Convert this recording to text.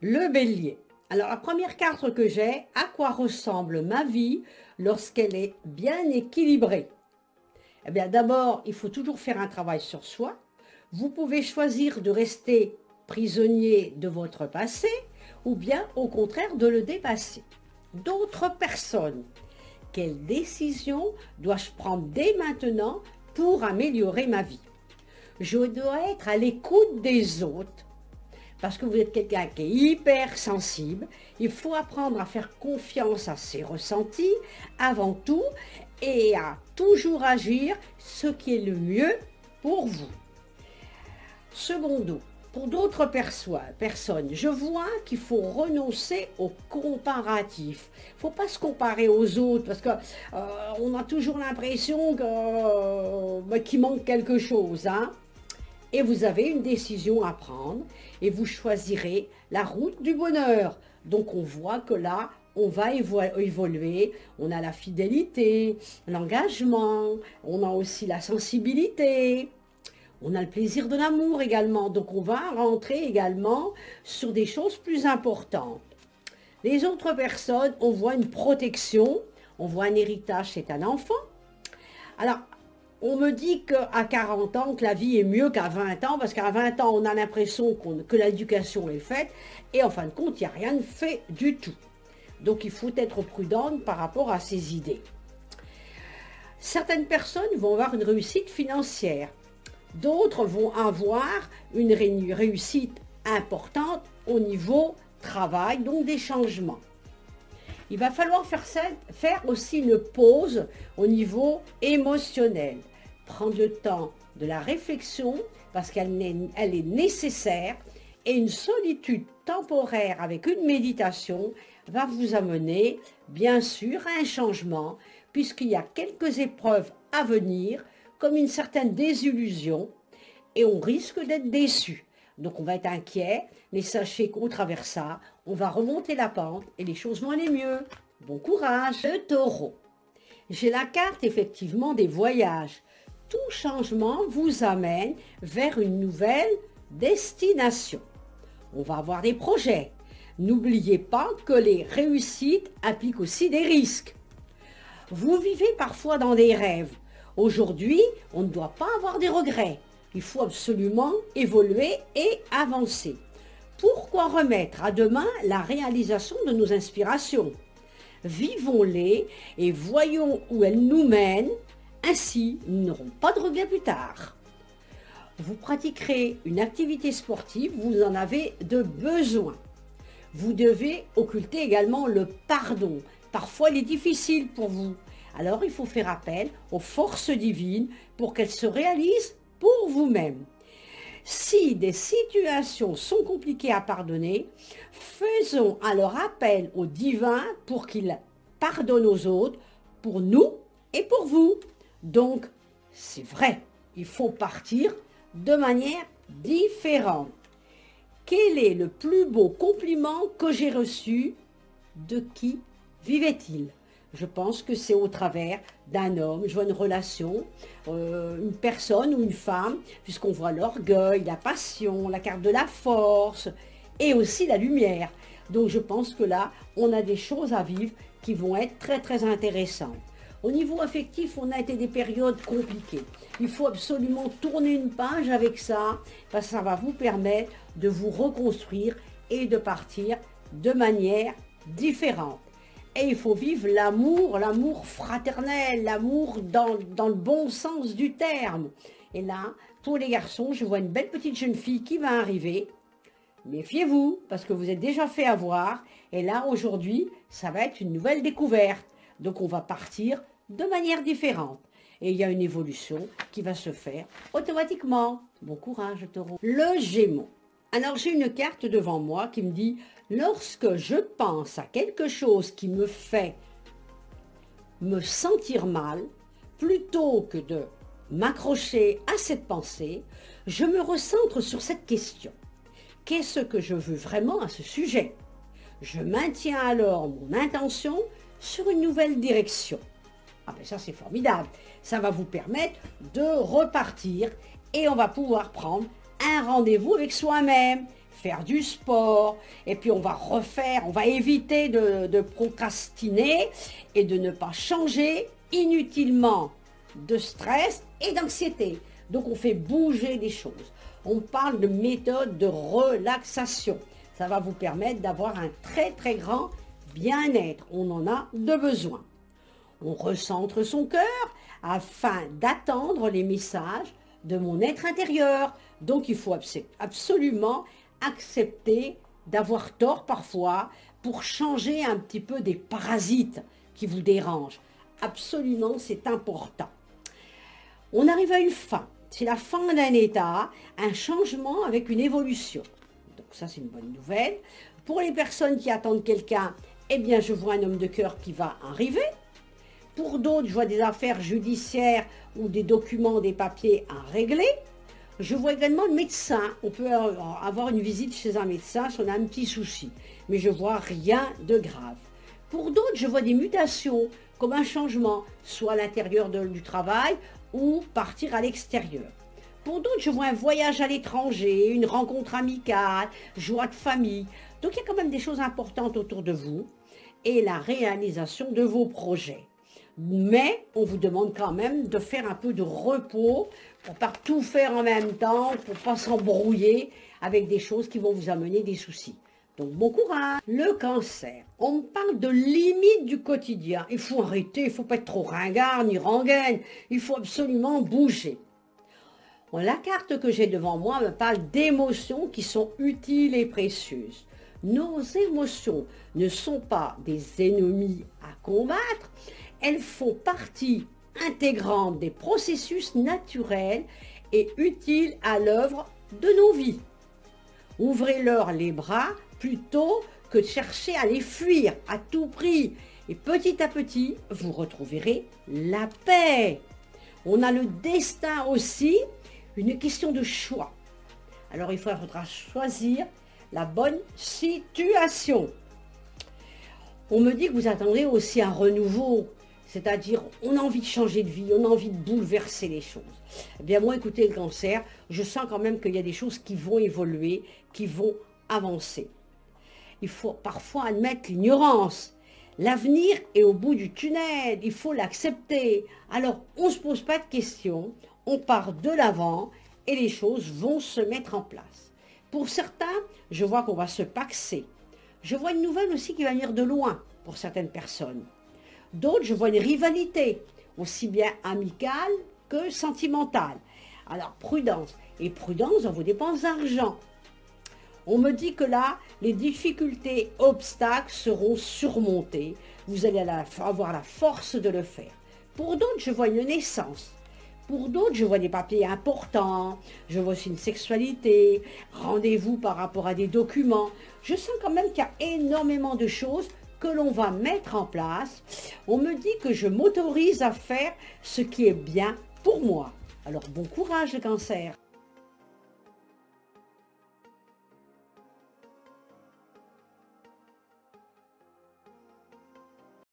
Le bélier. Alors la première carte que j'ai, à quoi ressemble ma vie lorsqu'elle est bien équilibrée? Eh bien d'abord, il faut toujours faire un travail sur soi. Vous pouvez choisir de rester prisonnier de votre passé ou bien au contraire de le dépasser. D'autres personnes, quelle décision dois-je prendre dès maintenant pour améliorer ma vie? Je dois être à l'écoute des autres. Parce que vous êtes quelqu'un qui est hyper sensible, il faut apprendre à faire confiance à ses ressentis avant tout et à toujours agir ce qui est le mieux pour vous. Secondo, pour d'autres personnes, je vois qu'il faut renoncer au comparatif. Il ne faut pas se comparer aux autres parce qu'on a toujours l'impression qu'il manque quelque chose, hein. Et vous avez une décision à prendre et vous choisirez la route du bonheur. Donc on voit que là, on va évoluer, on a la fidélité, l'engagement, on a aussi la sensibilité, on a le plaisir de l'amour également. Donc on va rentrer également sur des choses plus importantes. Les autres personnes, on voit une protection, on voit un héritage, c'est un enfant. Alors, on me dit qu'à 40 ans, que la vie est mieux qu'à 20 ans, parce qu'à 20 ans, on a l'impression que l'éducation est faite, et en fin de compte, il n'y a rien de fait du tout. Donc, il faut être prudente par rapport à ces idées. Certaines personnes vont avoir une réussite financière. D'autres vont avoir une réussite importante au niveau travail, donc des changements. Il va falloir faire aussi une pause au niveau émotionnel. Prendre le temps de la réflexion parce qu'elle est nécessaire et une solitude temporaire avec une méditation va vous amener bien sûr à un changement puisqu'il y a quelques épreuves à venir comme une certaine désillusion et on risque d'être déçu. Donc on va être inquiet, mais sachez qu'au travers ça, on va remonter la pente et les choses vont aller mieux. Bon courage, le taureau. J'ai la carte effectivement des voyages. Tout changement vous amène vers une nouvelle destination. On va avoir des projets. N'oubliez pas que les réussites impliquent aussi des risques. Vous vivez parfois dans des rêves. Aujourd'hui, on ne doit pas avoir des regrets. Il faut absolument évoluer et avancer. Pourquoi remettre à demain la réalisation de nos inspirations? Vivons-les et voyons où elles nous mènent. Ainsi, nous n'aurons pas de regrets plus tard. Vous pratiquerez une activité sportive, vous en avez de besoin. Vous devez occulter également le pardon. Parfois, il est difficile pour vous. Alors, il faut faire appel aux forces divines pour qu'elles se réalisent pour vous-même. Si des situations sont compliquées à pardonner, faisons alors appel au divin pour qu'il pardonne aux autres, pour nous et pour vous. Donc, c'est vrai, il faut partir de manière différente. Quel est le plus beau compliment que j'ai reçu? De qui vivait-il? Je pense que c'est au travers d'un homme, je vois une relation, une personne ou une femme, puisqu'on voit l'orgueil, la passion, la carte de la force et aussi la lumière. Donc je pense que là, on a des choses à vivre qui vont être très très intéressantes. Au niveau affectif, on a été des périodes compliquées. Il faut absolument tourner une page avec ça, parce que ça va vous permettre de vous reconstruire et de partir de manière différente. Et il faut vivre l'amour fraternel, l'amour dans le bon sens du terme. Et là, pour les garçons, je vois une belle petite jeune fille qui va arriver. Méfiez-vous, parce que vous êtes déjà fait avoir. Et là, aujourd'hui, ça va être une nouvelle découverte. Donc, on va partir de manière différente. Et il y a une évolution qui va se faire automatiquement. Bon courage, taureau. Le Gémeaux. Alors, j'ai une carte devant moi qui me dit « Lorsque je pense à quelque chose qui me fait me sentir mal, plutôt que de m'accrocher à cette pensée, je me recentre sur cette question. Qu'est-ce que je veux vraiment à ce sujet? Je maintiens alors mon intention sur une nouvelle direction. » Ah ben ça c'est formidable. Ça va vous permettre de repartir et on va pouvoir prendre un rendez-vous avec soi-même. faire du sport, et puis on va éviter de procrastiner et de ne pas changer inutilement de stress et d'anxiété. Donc on fait bouger les choses. On parle de méthode de relaxation. Ça va vous permettre d'avoir un très grand bien-être. On en a de besoin. On recentre son cœur afin d'attendre les messages de mon être intérieur. Donc il faut absolument accepter d'avoir tort parfois pour changer un petit peu des parasites qui vous dérangent. Absolument, c'est important. On arrive à une fin. C'est la fin d'un état, un changement avec une évolution. Donc ça, c'est une bonne nouvelle. Pour les personnes qui attendent quelqu'un, eh bien, je vois un homme de cœur qui va arriver. Pour d'autres, je vois des affaires judiciaires ou des documents, des papiers à régler. Je vois également le médecin. On peut avoir une visite chez un médecin si on a un petit souci. Mais je vois rien de grave. Pour d'autres, je vois des mutations, comme un changement, soit à l'intérieur du travail ou partir à l'extérieur. Pour d'autres, je vois un voyage à l'étranger, une rencontre amicale, joie de famille. Donc il y a quand même des choses importantes autour de vous et la réalisation de vos projets. Mais on vous demande quand même de faire un peu de repos pour ne pas tout faire en même temps, pour ne pas s'embrouiller avec des choses qui vont vous amener des soucis. Donc bon courage. Le cancer, on me parle de limites du quotidien. Il faut arrêter, il ne faut pas être trop ringard ni rengaine. Il faut absolument bouger. Bon, la carte que j'ai devant moi me parle d'émotions qui sont utiles et précieuses. Nos émotions ne sont pas des ennemis à combattre. Elles font partie intégrante des processus naturels et utiles à l'œuvre de nos vies. Ouvrez-leur les bras plutôt que de chercher à les fuir à tout prix. Et petit à petit, vous retrouverez la paix. On a le destin aussi, une question de choix. Alors il faudra choisir la bonne situation. On me dit que vous attendez aussi un renouveau. C'est-à-dire, on a envie de changer de vie, on a envie de bouleverser les choses. Eh bien, moi, écoutez, le cancer, je sens quand même qu'il y a des choses qui vont évoluer, qui vont avancer. Il faut parfois admettre l'ignorance. L'avenir est au bout du tunnel, il faut l'accepter. Alors, on ne se pose pas de questions, on part de l'avant et les choses vont se mettre en place. Pour certains, je vois qu'on va se paxer. Je vois une nouvelle aussi qui va venir de loin pour certaines personnes. D'autres, je vois une rivalité, aussi bien amicale que sentimentale. Alors, prudence. Et prudence dans vos dépenses d'argent. On me dit que là, les difficultés, obstacles seront surmontés. Vous allez avoir la force de le faire. Pour d'autres, je vois une naissance. Pour d'autres, je vois des papiers importants. Je vois aussi une sexualité, rendez-vous par rapport à des documents. Je sens quand même qu'il y a énormément de choses que l'on va mettre en place. On me dit que je m'autorise à faire ce qui est bien pour moi. Alors bon courage le cancer.